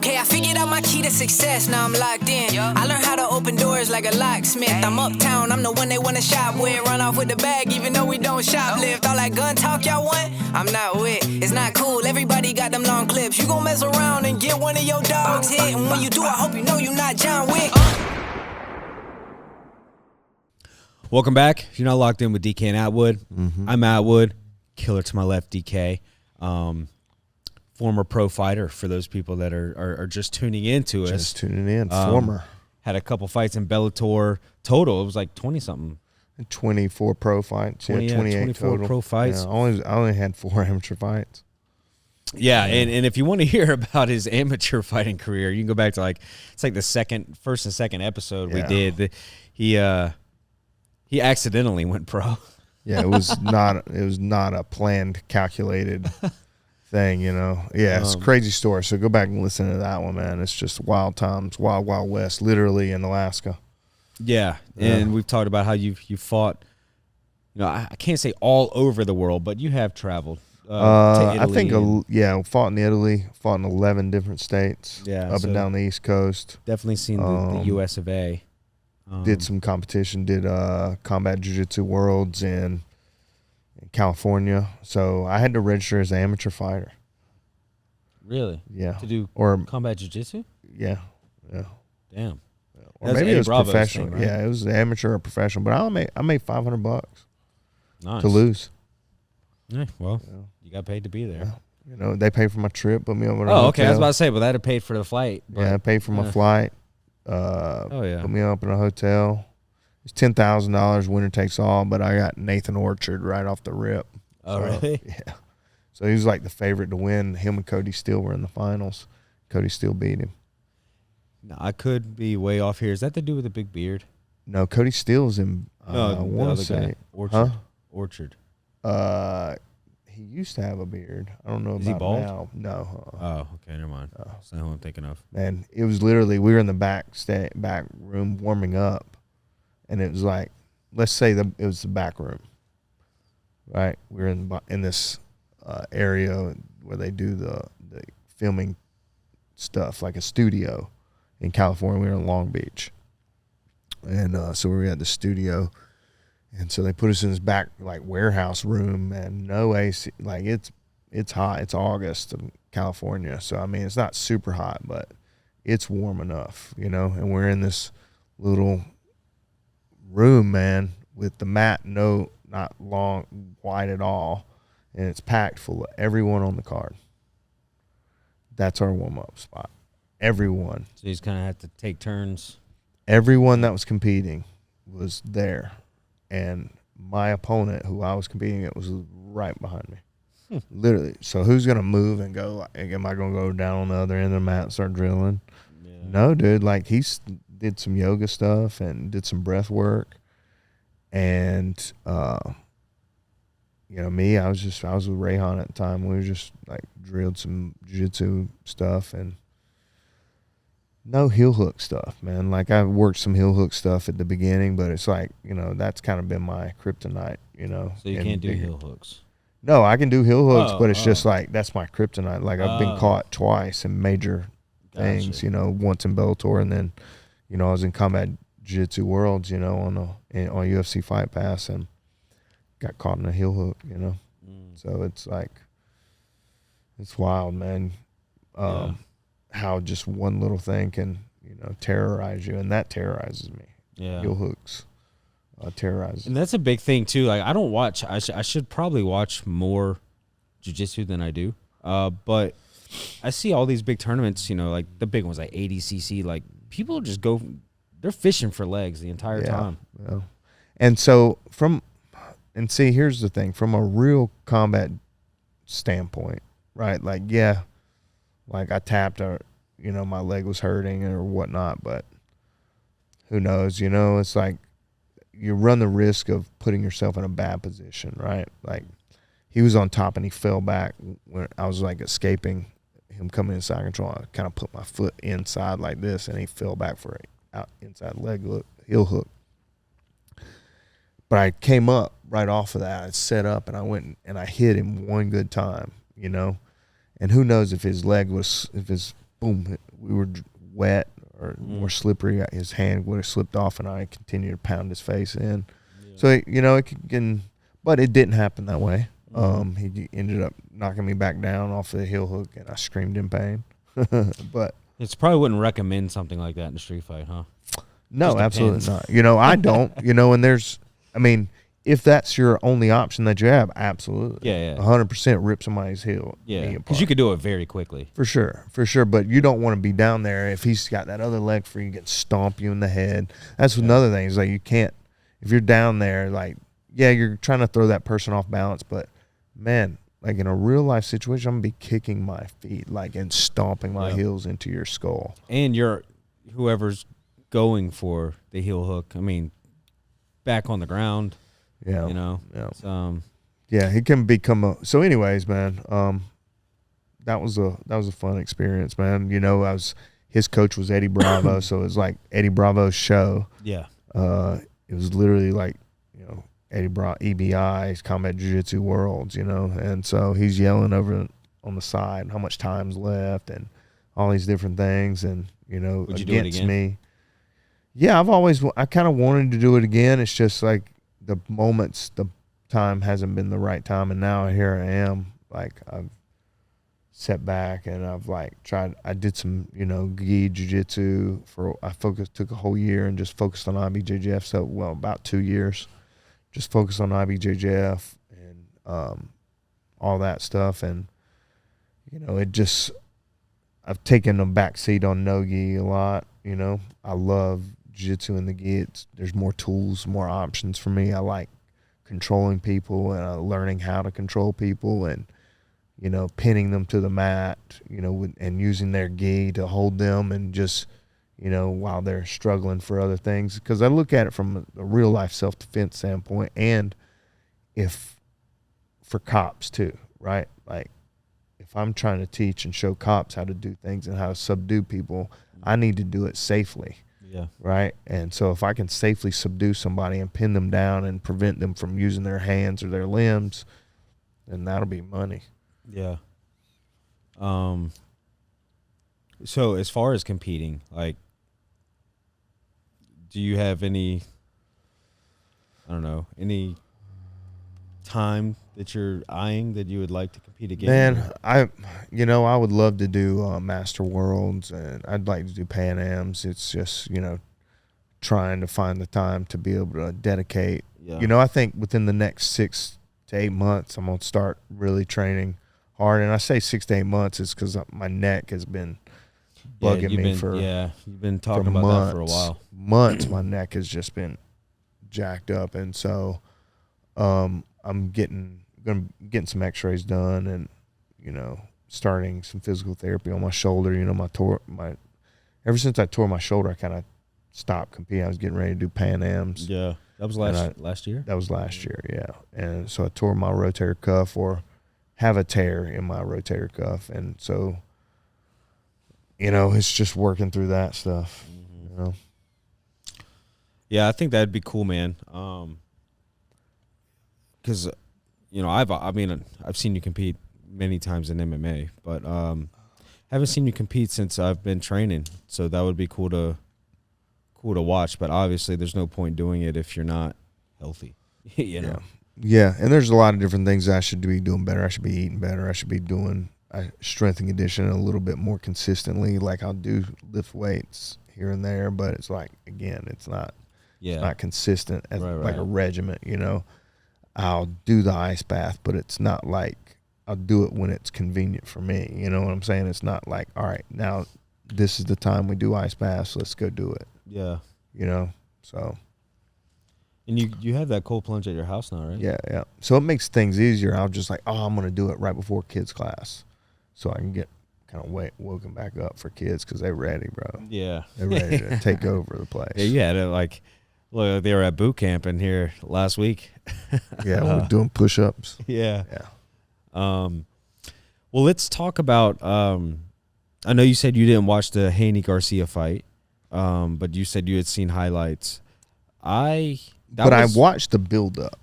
Okay, I figured out my key to success, now I'm locked in. I learned how to open doors like a locksmith. I'm uptown, I'm the one they wanna shop with. Run off with the bag even though we don't shoplift. All that gun talk y'all want, I'm not with. It's not cool, everybody got them long clips. You gon' mess around and get one of your dogs hit. And when you do, I hope you know you're not John Wick. Welcome back. If you're not locked in with DK and Atwood, I'm Atwood. Killer to my left, DK. Former pro fighter for those people that are just tuning into us. Just tuning in. Former. Had a couple fights in Bellator. Total, it was like 20 something. 24 pro fights. 28 24 total. pro fights. Yeah, I only had 4 amateur fights. Yeah, and if you want to hear about his amateur fighting career, you can go back to it's like the first and second episode we did. He accidentally went pro. Yeah, it was not a planned, calculated thing, you know. Yeah, it's a crazy story. So go back and listen to that one, man. It's just wild times, wild west, literally in Alaska. Yeah, and we've talked about how you fought. You know, I can't say all over the world, but you have traveled. To Italy, I think fought in Italy, fought in 11 different states. Yeah, up and down the East Coast. Definitely seen the U.S. of A. Did some competition. Did combat jiu-jitsu worlds in California. So I had to register as an amateur fighter. Really? Yeah. To do combat jiu-jitsu? Yeah. Damn. Or maybe it was Bravo's professional. thing, right? Yeah, it was amateur or professional. But I made $500 Nice. to lose. Yeah, well, you got paid to be there. Yeah. You know, they paid for my trip, put me over to a hotel. Okay. I was about to say, but that had paid for the flight. Yeah, I paid for my flight. Put me up in a hotel. It's $10,000, winner takes all, but I got Nathan Orchard right off the rip. Oh, really? Yeah. So he was like the favorite to win. Him and Cody Steele were in the finals. Cody Steele beat him. No, I could be way off here. Is that to do with the big beard? No, Cody Steele's in, No, I want to say. Orchard. Huh? Orchard. He used to have a beard. I don't know about Is he bald? now. No. Oh, okay, never mind. That's not who I'm thinking of. Man, it was literally, we were in the back room warming up, and it was like, let's say it was the back room, right? We were in this area where they do the filming stuff, like a studio in California. We were in Long Beach, and so we were at the studio. And so they put us in this back warehouse room, and no AC. Like it's hot. It's August in California, so I mean it's not super hot, but it's warm enough, you know. And we're in this little room, man, with the mat not long wide at all, and it's packed full of everyone on the card. That's our warm up spot. Everyone. So you just kind of have to take turns. Everyone that was competing was there. And my opponent, who I was competing at, was right behind me. Literally. So who's going to move and go? Am I going to go down on the other end of the mat and start drilling? Yeah. No, dude. Like, he did some yoga stuff and did some breath work. And, you know, me, I was with Rayhan at the time. We were just, drilled some jiu-jitsu stuff and no heel hook stuff, man. Like, I worked some heel hook stuff at the beginning, but it's like, you know, that's kind of been my kryptonite, you know. So you can't do heel hooks? No, I can do heel hooks, but it's just like, that's my kryptonite. Like, I've been caught twice in major things, you know, once in Bellator, and then, you know, I was in combat jiu-jitsu worlds, you know, on UFC Fight Pass, and got caught in a heel hook, you know. So it's like, it's wild, man. How just one little thing can, you know, terrorize you, and that terrorizes me. Yeah, heel hooks terrorizes. And that's a big thing too. Like, I don't watch. I should probably watch more jiu-jitsu than I do. But I see all these big tournaments. You know, like the big ones, like ADCC. Like, people just go. They're fishing for legs the entire time. Yeah. And so see, here's the thing: from a real combat standpoint, right? Like, yeah. Like, I tapped, or, you know, my leg was hurting or whatnot, but who knows, you know? It's like you run the risk of putting yourself in a bad position, right? Like, he was on top and he fell back when I was, escaping him coming inside control. I kind of put my foot inside like this, and he fell back for an inside heel hook. But I came up right off of that. I set up, and I went and I hit him one good time, you know? And who knows if his leg was, if his boom we were wet or more slippery, his hand would have slipped off, and I continued to pound his face in. Yeah. So it can, but it didn't happen that way. He ended up knocking me back down off the heel hook, and I screamed in pain. But it's probably wouldn't recommend something like that in a street fight, huh? No, absolutely not. I don't. And there's, if that's your only option that you have, absolutely. Yeah. 100% rip somebody's heel. Yeah, because you could do it very quickly. For sure. But you don't want to be down there if he's got that other leg free, he can stomp you in the head. That's another thing. Is like you can't, if you're down there, like, yeah, you're trying to throw that person off balance, but man, like in a real life situation, I'm gonna be kicking my feet, like, and stomping my heels into your skull. And whoever's going for the heel hook, back on the ground. Yeah. Yeah. He can become so anyways, man, that was a fun experience, man. His coach was Eddie Bravo, so it was like Eddie Bravo's show. Yeah. It was literally like, Eddie Bravo, EBI, Combat Jiu-Jitsu Worlds, and so he's yelling over on the side how much time's left and all these different things, and Would you do it against again? me. Yeah, I kind of wanted to do it again. It's just like the time hasn't been the right time, and now here I am. Like, I've set back, and I've like tried. I did some, gi jiu-jitsu took a whole year and just focused on IBJJF. So, about 2 years, just focused on IBJJF and all that stuff, and I've taken a back seat on no gi a lot. I love jiu-jitsu in the gi. There's more tools, more options for me. I like controlling people and learning how to control people, and pinning them to the mat, and using their gi to hold them, and just while they're struggling for other things, because I look at it from a real life self-defense standpoint, and for cops too, right? Like, if I'm trying to teach and show cops how to do things and how to subdue people, I need to do it safely. Yeah. Right. And so if I can safely subdue somebody and pin them down and prevent them from using their hands or their limbs, then that'll be money. Yeah. So as far as competing, like, do you have any time that you're eyeing that you would like to compete again? Man, I would love to do Master Worlds, and I'd like to do Pan Ams. It's just, trying to find the time to be able to dedicate. Yeah. I think within the next 6 to 8 months, I'm going to start really training hard. And I say 6 to 8 months is because my neck has been bugging me you've been talking about that for a while. Months, my neck has just been jacked up. And so I'm getting some x-rays done, and starting some physical therapy on my shoulder. Ever since I tore my shoulder, I kind of stopped competing. I was getting ready to do Pan Ams. Yeah, that was last year. That was last year, yeah. And so I tore my rotator cuff, or have a tear in my rotator cuff, and so it's just working through that stuff. Yeah, I think that'd be cool, man. Because I've seen you compete many times in MMA, but haven't seen you compete since I've been training. So that would be cool to watch. But obviously, there's no point doing it if you're not healthy. Yeah, and there's a lot of different things I should be doing better. I should be eating better. I should be doing strength and conditioning a little bit more consistently. Like, I'll do lift weights here and there, but it's like, again, it's not consistent as like a regiment. I'll do the ice bath, but it's not like I'll do it when it's convenient for me. You know what I'm saying? It's not like, all right, now this is the time we do ice baths. Let's go do it. Yeah. So. And you have that cold plunge at your house now, right? Yeah. So it makes things easier. I'm just like, I'm going to do it right before kids' class, so I can get kind of woken back up for kids, because they're ready, bro. Yeah. They're ready to take over the place. Yeah, you had it like, look, they were at boot camp in here last week. Yeah, we're doing push-ups. Yeah. Well, let's talk about. I know you said you didn't watch the Haney Garcia fight, but you said you had seen highlights. I watched the build-up.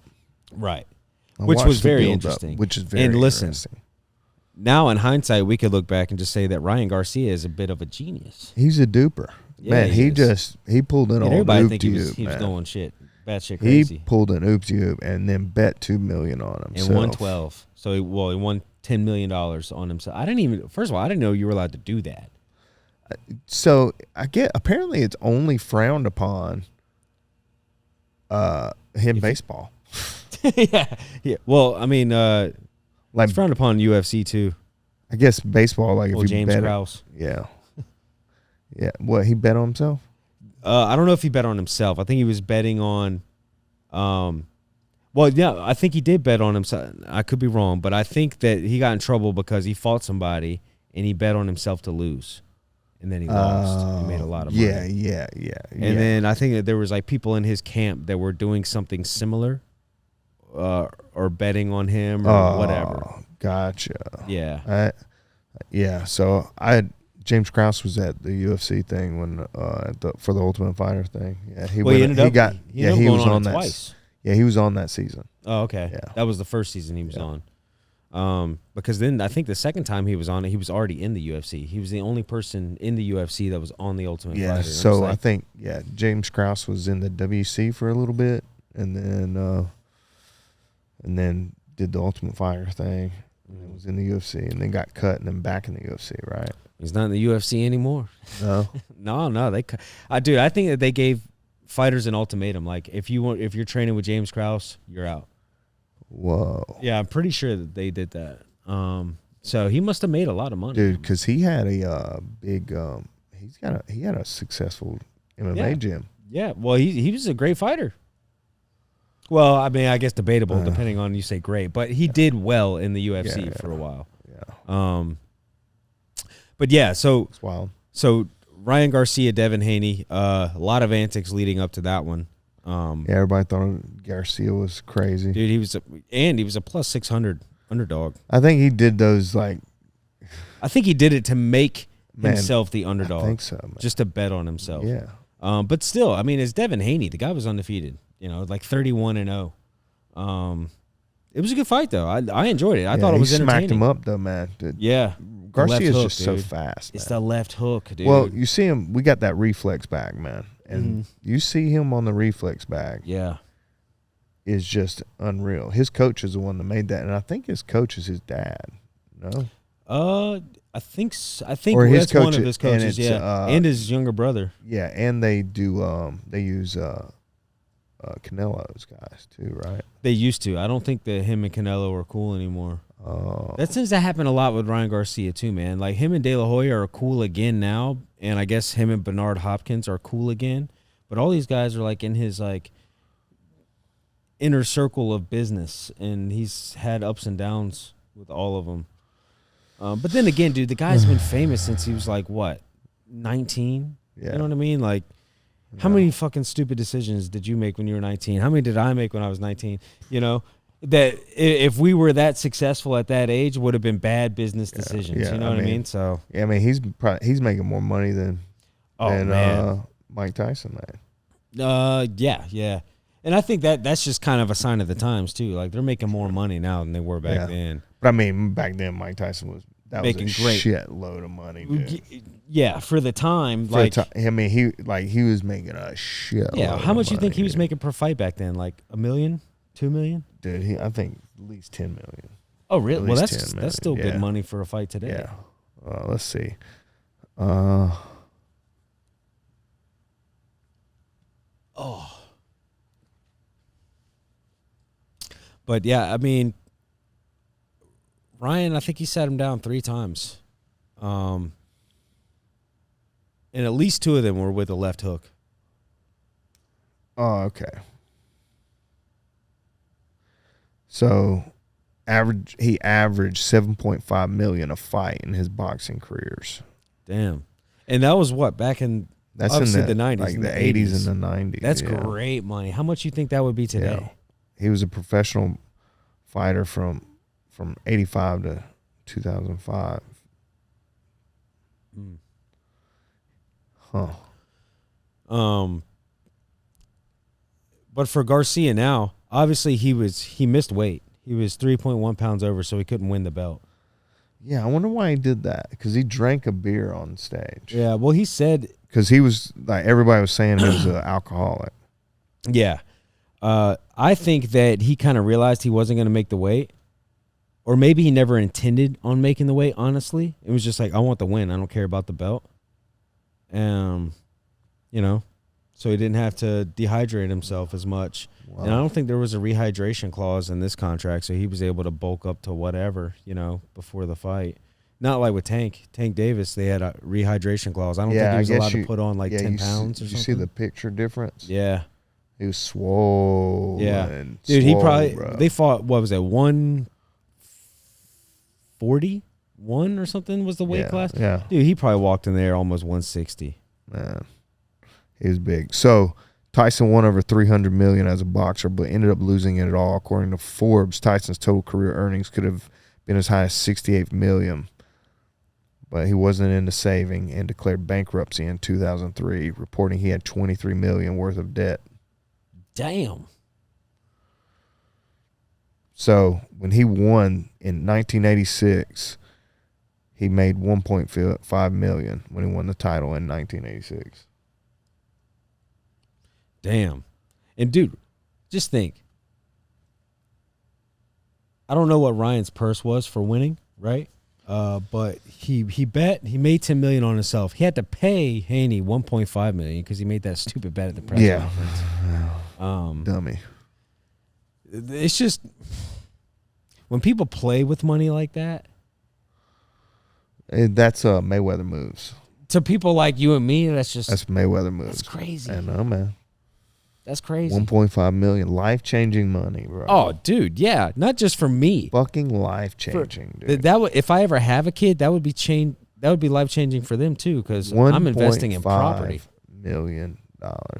Right. Which was very interesting. Which is very interesting. now in hindsight, we could look back and just say that Ryan Garcia is a bit of a genius. He's a duper. Yeah, Man, he pulled an old everybody oopsie think he was man. going batshit crazy. He pulled an oopsie and then bet $2 million on himself. And won 12. So he won $10 million on himself. First of all, I didn't know you were allowed to do that. So apparently it's only frowned upon in baseball. yeah. Well, I mean, Like, it's frowned upon UFC too. I guess baseball, like if you James bet Krause. Yeah. Yeah. What, he bet on himself? I don't know if he bet on himself. I think he was betting on well, yeah, I think he did bet on himself. I could be wrong, but I think that he got in trouble because he fought somebody and he bet on himself to lose. And then he lost. He made a lot of money. Yeah. And then I think that there was like people in his camp that were doing something similar or betting on him or whatever. Gotcha. Yeah. So James Krause was at the UFC thing when for the Ultimate Fighter thing. Yeah, he was on that twice. Yeah, he was on that season. Oh, okay. Yeah. That was the first season he was on. Because then I think the second time he was on it, he was already in the UFC. He was the only person in the UFC that was on the Ultimate Fighter. Yeah, so I think James Krause was in the WC for a little bit, and then did the Ultimate Fighter thing. And was in the UFC, and then got cut, and then back in the UFC. Right? He's not in the UFC anymore. No. No. Dude, I think that they gave fighters an ultimatum. Like if you're training with James Krause, you're out. Whoa. Yeah, I'm pretty sure that they did that. So he must have made a lot of money, dude. Because he had a big. He had a successful MMA gym. Yeah. Well, he was a great fighter. Well, I mean, I guess debatable depending on you say great, but he did well in the UFC for a while. Yeah. But yeah, so it's wild. So Ryan Garcia, Devin Haney, a lot of antics leading up to that one. Everybody thought Garcia was crazy. Dude, he was a plus 600 underdog. I think he did those I think he did it to make himself the underdog. I think so, man. Just to bet on himself. Yeah. But still, I mean, it's Devin Haney. The guy was undefeated. Like 31-0. It was a good fight though. I enjoyed it. I thought it was entertaining. Smacked him up though, man. Yeah. Garcia's just so fast. It's the left hook, dude. Well, you see him. We got that reflex bag, man, and you see him on the reflex bag. Yeah, is just unreal. His coach is the one that made that, and I think his coach is his dad. No. I think or his that's coach, one of his coaches. And his younger brother. Yeah, and they do. They use Canelo's guys too, right? They used to. I don't think that him and Canelo are cool anymore. Oh. That seems to happen a lot with Ryan Garcia too, man. Like him and De La Hoya are cool again now, and I guess him and Bernard Hopkins are cool again. But all these guys are like in his like inner circle of business, and he's had ups and downs with all of them. But then again, dude, the guy's been famous since he was like what, 19? Yeah. You know what I mean? Like, how many fucking stupid decisions did you make when you were 19? How many did I make when I was 19? You know, that if we were that successful at that age, would have been bad business decisions. Yeah, you know what I mean? So yeah, I mean he's making more money than Mike Tyson made. Yeah. And I think that's just kind of a sign of the times too. Like they're making more money now than they were back then. But I mean, back then Mike Tyson was making was a great shitload of money, dude. Yeah, for the time, I mean, he was making a shitload. Yeah, how much of you think money, he was dude. making per fight back then? Like $1 million, $2 million? Dude, I think at least 10 million. Oh, really? At Well, least that's 10 million. still good money for a fight today. Yeah. Let's see. But yeah, I mean, Ryan, I think he sat him down 3 times. And at least 2 of them were with a left hook. Oh, okay. So, he averaged 7.5 million a fight in his boxing careers. Damn. And that was what, back in obviously the 90s, like in the 80s and the 90s. That's great money. How much you think that would be today? Yeah. He was a professional fighter from 85 to 2005. Huh. But for Garcia now, obviously he missed weight. He was 3.1 pounds over, so he couldn't win the belt. Yeah, I wonder why he did that. Because he drank a beer on stage. Yeah, well, he said... Because he was, like, everybody was saying he was an alcoholic. Yeah. I think that he kind of realized he wasn't going to make the weight. Or maybe he never intended on making the weight, honestly. It was just like, I want the win. I don't care about the belt. You know, so he didn't have to dehydrate himself as much. Wow. And I don't think there was a rehydration clause in this contract, so he was able to bulk up to whatever, you know, before the fight. Not like with Tank Davis, they had a rehydration clause. I don't think he was allowed to put on like 10 pounds or something. Did you see the picture difference? Yeah. He was swole. Yeah. Dude, he probably, bro. They fought, what was it, 141 or something was the weight class? Yeah. Dude, he probably walked in there almost 160. Man, he was big. So Tyson won over $300 million as a boxer, but ended up losing it all. According to Forbes, Tyson's total career earnings could have been as high as $68 million. But he wasn't into saving and declared bankruptcy in 2003, reporting he had $23 million worth of debt. Damn. So when he won in 1986, he made $1.5 million when he won the title in 1986. Damn. And dude, just think. I don't know what Ryan's purse was for winning, right? But he bet, he made $10 million on himself. He had to pay Haney $1.5 million because he made that stupid bet at the press conference. Dummy. It's just when people play with money like that. That's Mayweather moves. To people like you and me, that's Mayweather moves. That's crazy. I know, man. That's crazy. $1.5 million, life-changing money, bro. Oh, dude, yeah, not just for me. Fucking life-changing, dude. That would, if I ever have a kid, that would be life-changing for them too, because I'm investing in property. $1.5 million,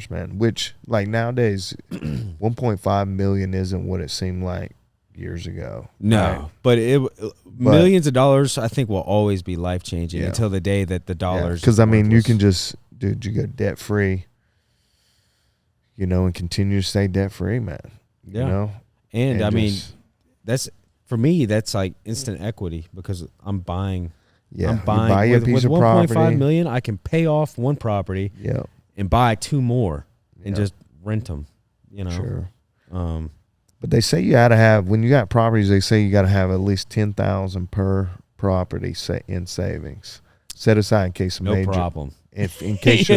man. Which, like nowadays, $1.5 million isn't what it seemed like years ago. No, right? but millions of dollars, I think, will always be life-changing until the day that the dollars. Because I mean, you can just, dude, you go debt-free. You know, and continue to stay debt-free, man. You know? And I mean, that's, for me, that's like instant equity because I'm buying. Yeah, I'm buying. Buy a piece of property. With $1.5 million, I can pay off one property and buy two more and just rent them, you know? Sure. But they say you got to have, when you got properties, they say you got to have at least $10,000 per property in savings. Set aside in case of major. No problem. In case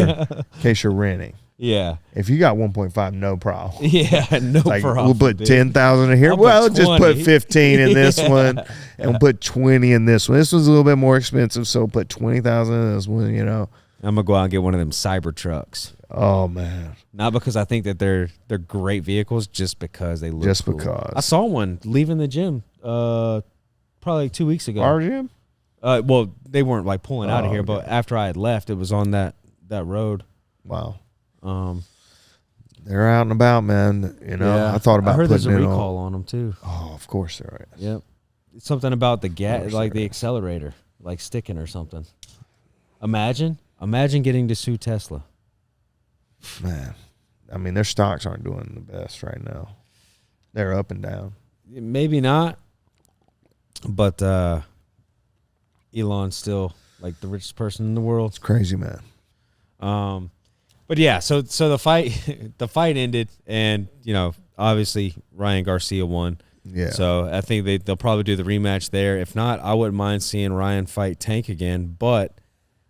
you're renting. Yeah. If you got 1.5, no problem. Yeah, no problem. We'll put 10,000 in here. Well, just put 15 in this one, and we'll put 20 in this one. This one's a little bit more expensive, so put 20,000 in this one. You know, I'm gonna go out and get one of them cyber trucks. Oh man! Not because I think that they're great vehicles, just because they look. Just cool. because I saw one leaving the gym, probably like 2 weeks ago. Our gym? Well, they weren't like pulling out of here, but after I had left, it was on that road. Wow. They're out and about, man. You know, I thought about. I heard there's a recall on them too. Oh, of course there is. Yep, it's something about the like the accelerator, like sticking or something. Imagine getting to sue Tesla. Man, I mean, their stocks aren't doing the best right now. They're up and down. Maybe not, but Elon's still like the richest person in the world. It's crazy, man. But yeah, so the fight ended, and you know, obviously Ryan Garcia won. Yeah. So I think they'll probably do the rematch there. If not, I wouldn't mind seeing Ryan fight Tank again, but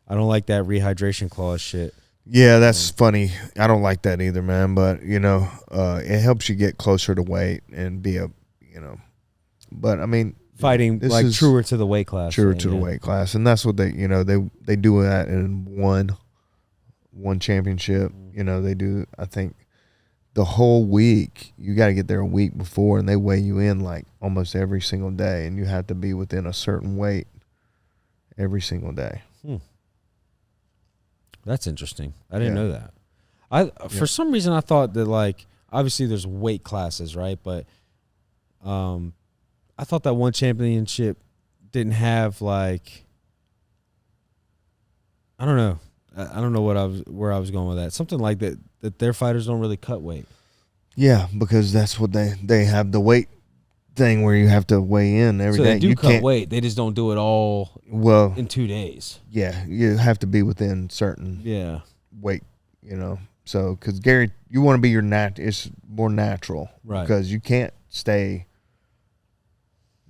I don't like that rehydration clause shit. Yeah, that's funny. I don't like that either, man. But you know, it helps you get closer to weight and be a, you know. But I mean, fighting like truer to the weight class. Truer to the weight class, and that's what they, you know, they do that in one championship. You know, they do. I think the whole week you got to get there a week before, and they weigh you in like almost every single day, and you have to be within a certain weight every single day. That's interesting. I didn't know that. For some reason I thought that, like, obviously there's weight classes, right? But I thought that one championship didn't have, like, I don't know. I don't know where I was going with that. Something like that their fighters don't really cut weight. Yeah, because that's what they have the weight thing where you have to weigh in every so day. they do You cut can't. weight. They just don't do it all Well, in 2 days. yeah, you have to be within certain Yeah. weight. So because Gary, you want to be it's more natural, Right. Because you can't stay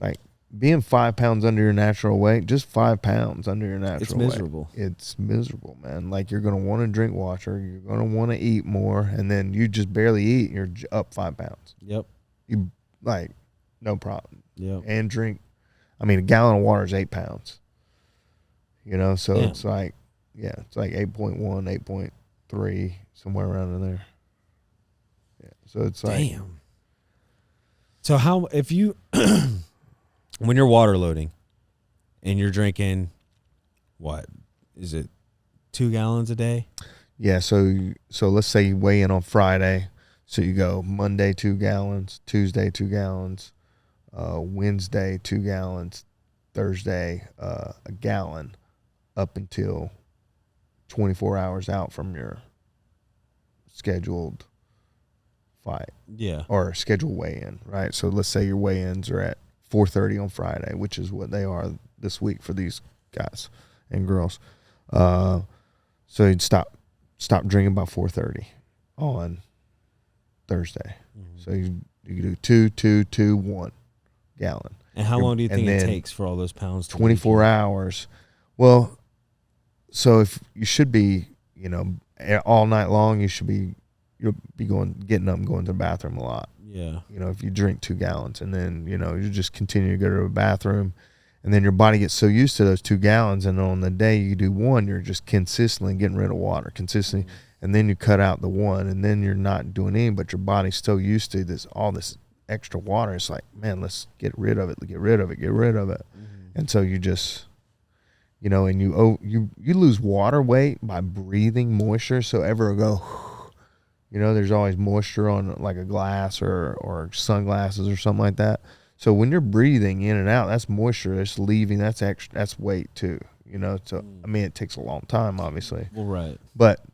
like being 5 pounds under your natural weight. Just 5 pounds under your natural weight. It's miserable. It's miserable, man. Like you're gonna want to drink water, you're gonna want to eat more, and then you just barely eat. You're up 5 pounds. Yep. You like no problem. Yep. And drink. I mean, a gallon of water is 8 pounds. So Yeah. it's like 8.1, 8.3, somewhere around in there. Yeah. So it's like, Damn. So how if you when you're water loading and you're drinking what is it 2 gallons a day? yeah. So let's say you weigh in on Friday. So you go Monday 2 gallons, Tuesday 2 gallons, Wednesday 2 gallons, Thursday a gallon, up until 24 hours out from your scheduled fight. Yeah. Or scheduled weigh-in, right? So let's say your weigh-ins are at 4:30 on Friday, which is what they are this week for these guys and girls. So you'd stop drinking by 4:30 on Thursday. Mm-hmm. So you do 2, 1 gallon. And how long do you think it then takes for all those pounds to 24 hours. Well, so if you should be, all night long, you'll be getting up and going to the bathroom a lot. Yeah. If you drink 2 gallons and then, you just continue to go to the bathroom, and then your body gets so used to those 2 gallons, and on the day you do 1, you're just consistently getting rid of water, consistently, and then you cut out the 1, and then you're not doing any, but your body's so used to all this extra water. It's like, man, let's get rid of it. And so you just, and you lose water weight by breathing moisture. So ever go, there's always moisture on like a glass or sunglasses or something like that. So when you're breathing in and out, that's moisture. It's leaving. That's extra. That's weight too. So I mean, it takes a long time, obviously. Well, right. But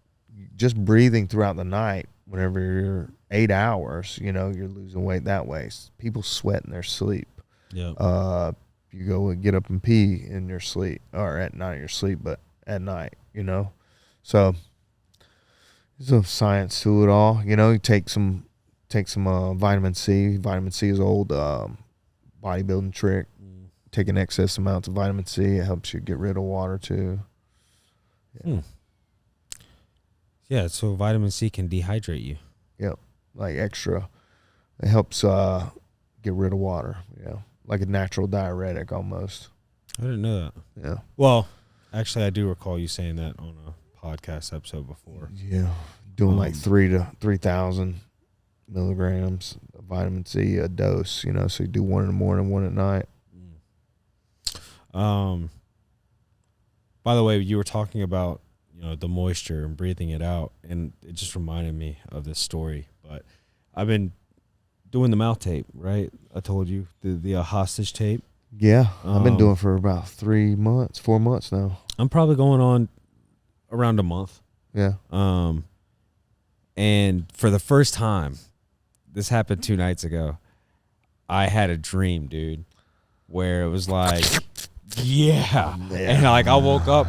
just breathing throughout the night, whenever you're 8 hours, you're losing weight that way. People sweat in their sleep. Yeah. You go and get up and pee in your sleep, or not in your sleep, but at night. So there's a science to it all. You take some vitamin C. Vitamin C is an old bodybuilding trick. Taking excess amounts of vitamin C, it helps you get rid of water too. Yeah. Yeah, so vitamin C can dehydrate you. Yep, like extra. It helps get rid of water. Like a natural diuretic almost. I didn't know that. Yeah. Well, actually, I do recall you saying that on a podcast episode before. Yeah, doing like 3,000 milligrams of vitamin C a dose. So you do 1 in the morning, 1 at night. By the way, you were talking about the moisture and breathing it out, and it just reminded me of this story. But I've been doing the mouth tape, right? I told you the hostage tape. Yeah, I've been doing it for about 4 months now. I'm probably going on around a month. Yeah. And for the first time, this happened 2 nights ago, I had a dream, dude, where it was like, yeah. And I woke up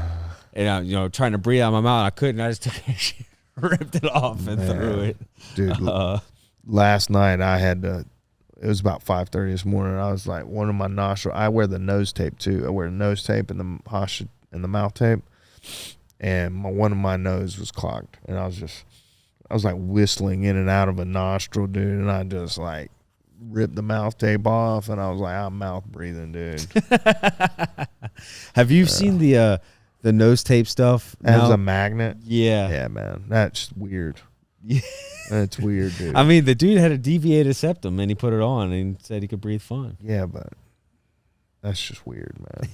and I, trying to breathe out my mouth. I couldn't. I just took it, ripped it off and threw it. Dude, last night I had to, it was about 5:30 this morning. I was like, one of my nostrils, I wear the nose tape too. I wear the nose tape and the mouth tape. And one of my nose was clogged. And I was like whistling in and out of a nostril, dude. And I just like ripped the mouth tape off. And I was like, I'm mouth breathing, dude. Have you seen the nose tape stuff? As a magnet? Yeah. Yeah, man. That's weird. Yeah. That's weird, dude. I mean, the dude had a deviated septum and he put it on and said he could breathe fine. Yeah, but that's just weird, man.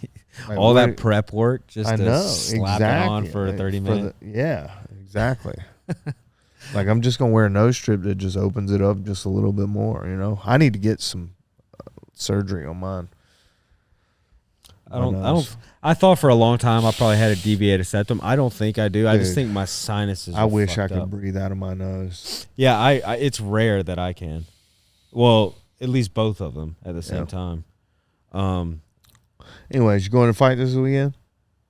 Like, all that prep work just to slap exactly. it on for 30 minutes. Yeah, exactly. Like, I'm just going to wear a nose strip that just opens it up just a little bit more, I need to get some surgery on mine. I thought for a long time I probably had a deviated septum. I don't think I do. Dude, I just think my sinuses I wish I could up. breathe out of my nose. Yeah, it's rare that I can. Well, at least both of them at the same time. Anyways, you going to fight this weekend?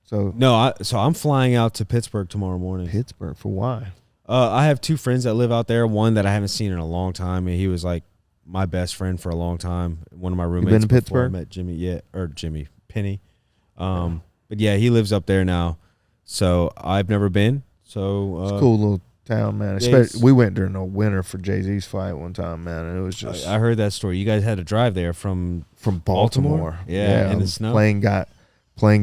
So no, so I'm flying out to Pittsburgh tomorrow morning. Pittsburgh for why? I have 2 friends that live out there. One that I haven't seen in a long time, and he was like my best friend for a long time. One of my roommates. You been to before I Pittsburgh? met Jimmy Penny. But yeah, he lives up there now. So I've never been. So it's a cool little town, man. Especially, we went during the winter for Jay-Z's fight one time, man, and it was just. I heard that story. You guys had to drive there from Baltimore. Yeah, in the snow. Plane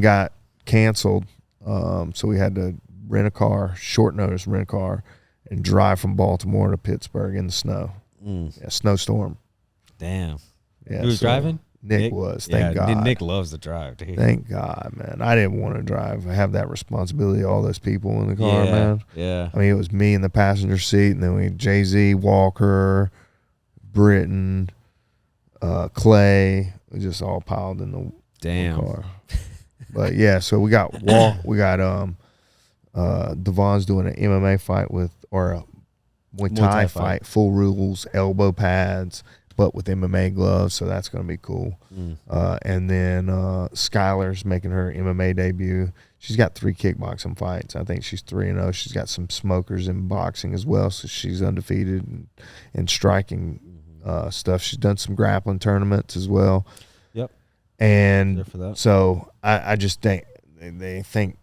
got canceled, so we had to rent a car, short notice rent a car, and drive from Baltimore to Pittsburgh in the snow. Yeah, snowstorm. Damn. Yeah, Who was driving? Nick was. Thank God. Nick loves to drive, dude. Thank God, man. I didn't want to drive. I have that responsibility. All those people in the car, man. Yeah. I mean, it was me in the passenger seat, and then we had Jay-Z, Walker, Britton, Clay. We just all piled in the car. But yeah, so we got Devon's doing an MMA fight or a Muay Thai fight, full rules, elbow pads, but with MMA gloves, so that's going to be cool. And then Skylar's making her MMA debut. She's got 3 kickboxing fights. I think she's 3-0. She's got some smokers in boxing as well, so she's undefeated in striking stuff. She's done some grappling tournaments as well. Yep. And so I just think they think,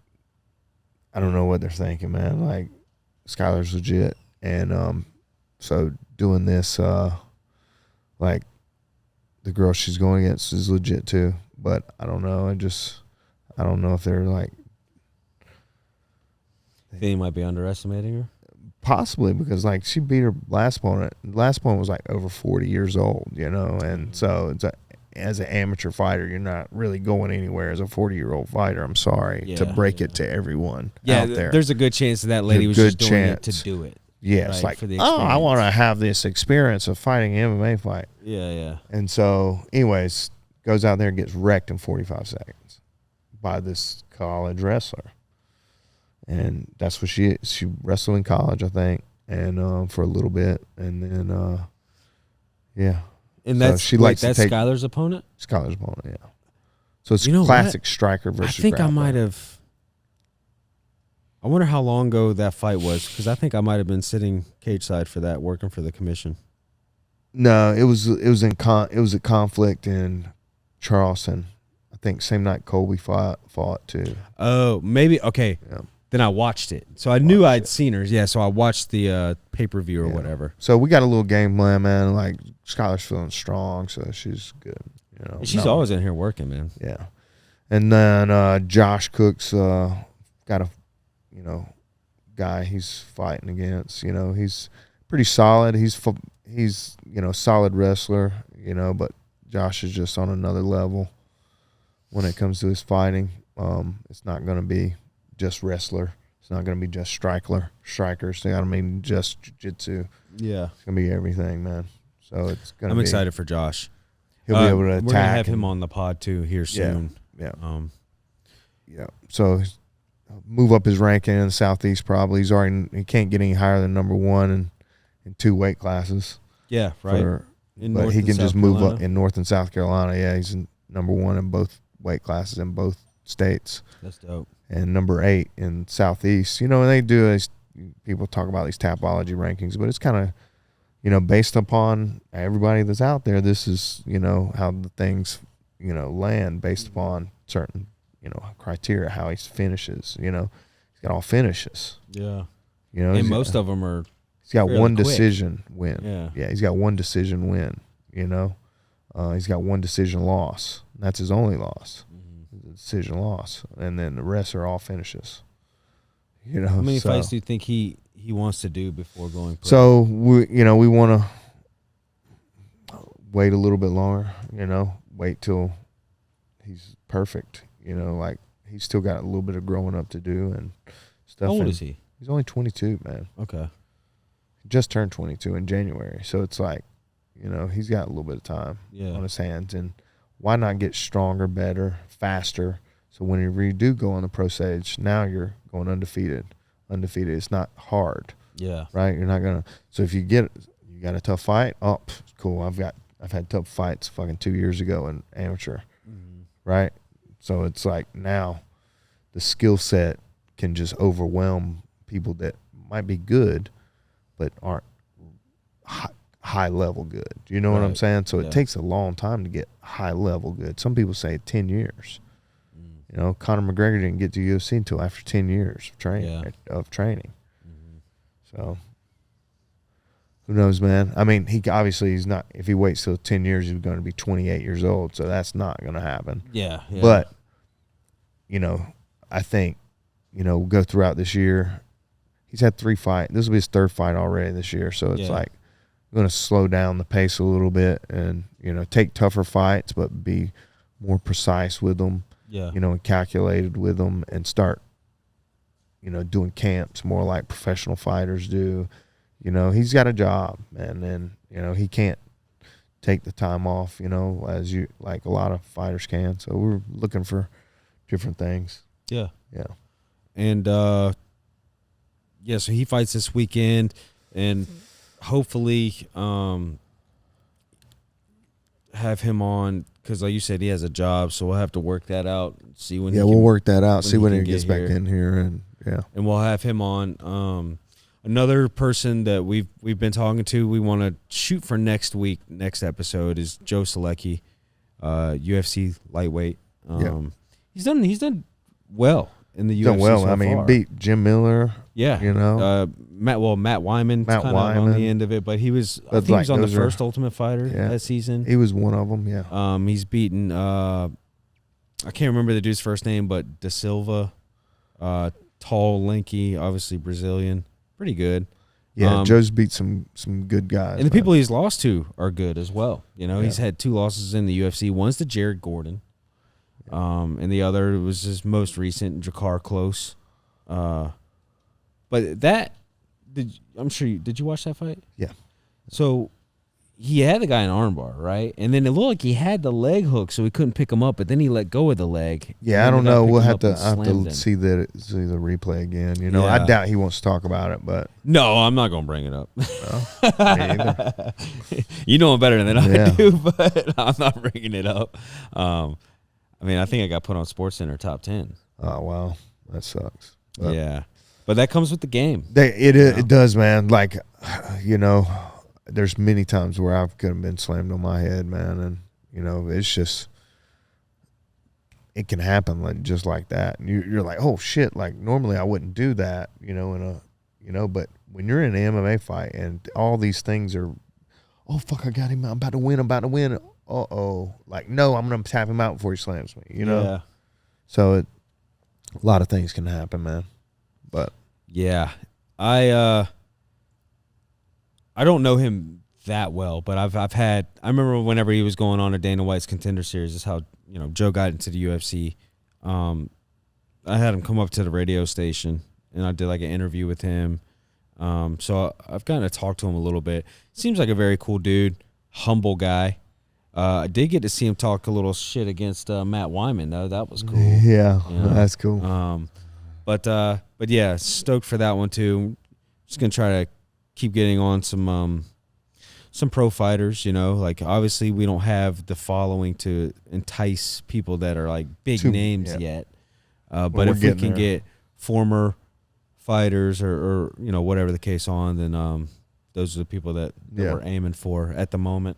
I don't know what they're thinking, man. Like, Skylar's legit. And so doing this, like, the girl she's going against is legit too. But I don't know. I don't know if they're like. Think you might be underestimating her? Possibly, because like she beat her last opponent. The last opponent was like over 40 years old, and so it's as an amateur fighter, you're not really going anywhere as a 40-year-old fighter. I'm sorry to break it to everyone out there. There's a good chance that lady was just doing it to do it. Yeah, it's like, I want to have this experience of fighting an MMA fight. Yeah. And so, anyways, goes out there and gets wrecked in 45 seconds by this college wrestler. And that's what she wrestled in college, I think, and for a little bit. And then, yeah. And that's Skylar's opponent? Skylar's opponent, yeah. So it's classic striker versus grappler. I might have. I wonder how long ago that fight was, because I think I might have been sitting cage side for that, working for the commission. No, it was a conflict in Charleston. I think same night Colby fought too. Oh, maybe okay. Yeah. Then I watched it, so I knew I'd seen her. Yeah, so I watched the pay-per-view or whatever. So we got a little game plan, man. Like, Skylar's feeling strong, so she's good. She's always in here working, man. Yeah, and then Josh Cook's got a guy he's fighting against. He's pretty solid. He's solid wrestler. But Josh is just on another level when it comes to his fighting. It's not going to be just wrestler. It's not going to be just striker. It's not going to be just jiu-jitsu. Yeah, it's going to be everything, man. So it's going to. I'm excited for Josh. He'll be able to attack. We're gonna have him on the pod too here soon. Yeah. So move up his ranking in the Southeast. Probably he can't get any higher than number 1 in 2 weight classes. Yeah, right. But he can just move up in North and South Carolina. Yeah, he's number 1 in both weight classes in both states. That's dope. And number 8 in Southeast. And they do people talk about these Tapology rankings, but it's kind of based upon everybody that's out there. This is how the things land based upon certain criteria, how he finishes. He's got all finishes. Yeah. And most of them are. He's got one quick. decision win. Yeah. He's got one decision win. He's got one decision loss. That's his only loss. Mm-hmm. Decision loss, and then the rest are all finishes. How many fights do you think he wants to do before going pro? So we want to wait a little bit longer. Wait till he's perfect. Like, he's still got a little bit of growing up to do and stuff. How old is he? He's only 22, man. Okay. He just turned 22 in January. So it's like, he's got a little bit of time on his hands. And why not get stronger, better, faster? So when you do go on the pro stage, now you're going undefeated. It's not hard. Yeah. Right? You're not going to. So if you got a tough fight, cool. I've I've had tough fights fucking 2 years ago in amateur, right? So it's like now the skill set can just overwhelm people that might be good but aren't high level good. Do you know what I'm saying? So it takes a long time to get high level good. Some people say 10 years. You know, Conor McGregor didn't get to UFC until after 10 years of training. So who knows, man? I mean, he's not. If he waits till 10 years, he's going to be 28 years old. So that's not going to happen. Yeah. But you know, I think, you know, go throughout this year. He's had 3 fights. This will be his 3rd fight already this year. So it's like going to slow down the pace a little bit and, you know, take tougher fights, but be more precise with them. Yeah. You know, and calculated with them, and start, you know, doing camps more like professional fighters do. You know, he's got a job, man, and, you know, he can't take the time off, you know, as you like a lot of fighters can. So we're looking for different things. Yeah. Yeah. And so he fights this weekend, and hopefully have him on, because like you said, he has a job, so we'll have to work that out. See when. We'll work that out. See when he gets back in here, and and we'll have him on. Another person that we've been talking to, we want to shoot for next episode, is Joe Selecki, UFC lightweight. He's done well in the UFC. Done well. So far. Beat Jim Miller. Yeah, you know, Matt Wyman. Kind of on the end of it, but he was. I think he was on the first Ultimate Fighter that season. He was one of them. Yeah. He's beaten. I can't remember the dude's first name, but Da Silva, tall, lanky, obviously Brazilian, pretty good. Yeah, Joe's beat some good guys, and the people he's lost to are good as well. You know, he's had 2 losses in the UFC. One's to Jared Gordon, and the other was his most recent, Jakar Close. But I'm sure did you watch that fight? Yeah. So he had the guy in armbar, right? And then it looked like he had the leg hook, so he couldn't pick him up. But then he let go of the leg. Yeah, I don't know. We'll have to see the replay again. You know, I doubt he wants to talk about it, but no, I'm not gonna bring it up. No, me either. You know him better than I do, but I'm not bringing it up. I mean, I think I got put on SportsCenter top 10. Oh wow, that sucks. But, but that comes with the game. It does, man. Like, you know, there's many times where I've could have been slammed on my head, man, and you know, it's just it can happen like just like that. And you're like, oh shit! Like normally I wouldn't do that, you know, but when you're in an MMA fight and all these things are, oh fuck, I got him! I'm about to win. Like no, I'm gonna tap him out before he slams me, you know. Yeah. So a lot of things can happen, man. But yeah, I don't know him that well, but I remember whenever he was going on a Dana White's Contender Series, is how, you know, Joe got into the UFC. I had him come up to the radio station, and I did like an interview with him. So I've kind of talked to him a little bit. Seems like a very cool dude, humble guy. I did get to see him talk a little shit against Matt Wyman, though. That was cool. Yeah, you know? That's cool. But yeah, stoked for that one too. Just gonna try to keep getting on some pro fighters, you know. Like obviously we don't have the following to entice people that are like big names yet. But if we can get former fighters or you know, whatever the case on, then those are the people that we're aiming for at the moment.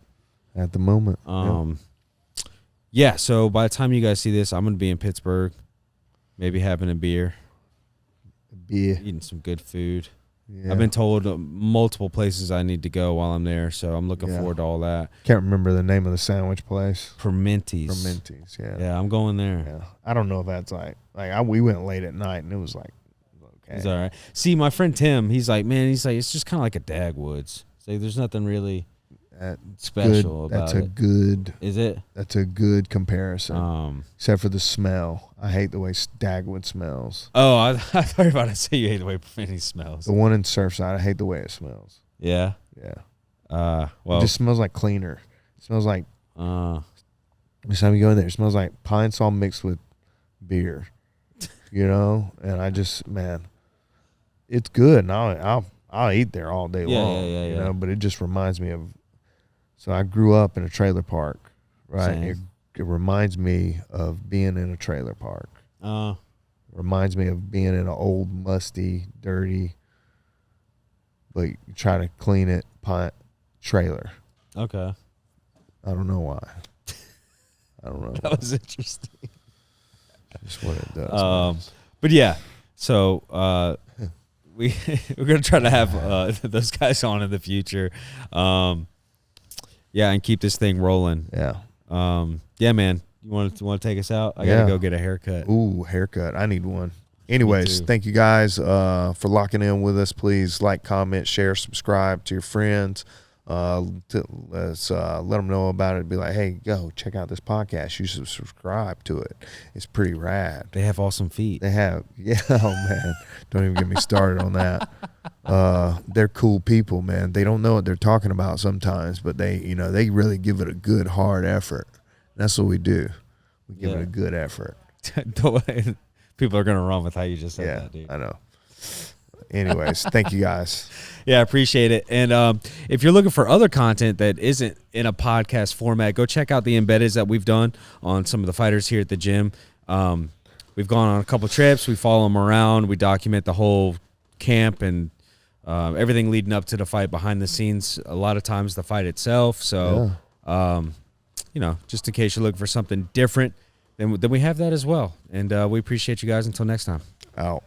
Yeah, so by the time you guys see this, I'm gonna be in Pittsburgh, maybe having a beer. Eating some good food. Yeah. I've been told multiple places I need to go while I'm there, so I'm looking forward to all that. Can't remember the name of the sandwich place. Permentis, yeah, I'm going there. Yeah, I don't know if that's we went late at night and it was like, okay, it's all right. See, my friend Tim, he's like, it's just kind of like a Dagwoods. It's like there's nothing really special about it. Is it? That's a good comparison. Except for the smell. I hate the way Dagwood smells. Oh, I thought you were about to say you hate the way Permentis smells. The one in Surfside, I hate the way it smells. Yeah? Yeah. Well, it just smells like cleaner. It smells like, every time you go in there, it smells like pine sol mixed with beer, you know? And I just, man, it's good. And I'll eat there all day long, you know? But it just reminds me of So I grew up in a trailer park, right? Same. It reminds me of being in a trailer park. Reminds me of being in an old, musty, dirty, but you try to clean it, trailer. Okay. I don't know why. I don't know. That was interesting. Just what it does. But yeah, so we're gonna try to have those guys on in the future. Yeah, and keep this thing rolling. Yeah. Yeah, man. You want to take us out? I gotta go get a haircut. Ooh, haircut. I need one. Anyways, too. thank you guys for locking in with us. Please like, comment, share, subscribe to your friends. Let's let them know about it. Be like, hey, go check out this podcast. You should subscribe to it. It's pretty rad. They have awesome feet. They have, yeah. Oh man, don't even get me started on that. They're cool people, man. They don't know what they're talking about sometimes, but they really give it a good hard effort. That's what we do. We give it a good effort. People are gonna run with how you just said that, dude. I know. Anyways, thank you guys. Yeah, I appreciate it. And if you're looking for other content that isn't in a podcast format, go check out the embeddeds that we've done on some of the fighters here at the gym. We've gone on a couple trips. We follow them around. We document the whole camp and everything leading up to the fight behind the scenes. A lot of times the fight itself. So, just in case you're looking for something different, then we have that as well. And we appreciate you guys. Until next time. Out.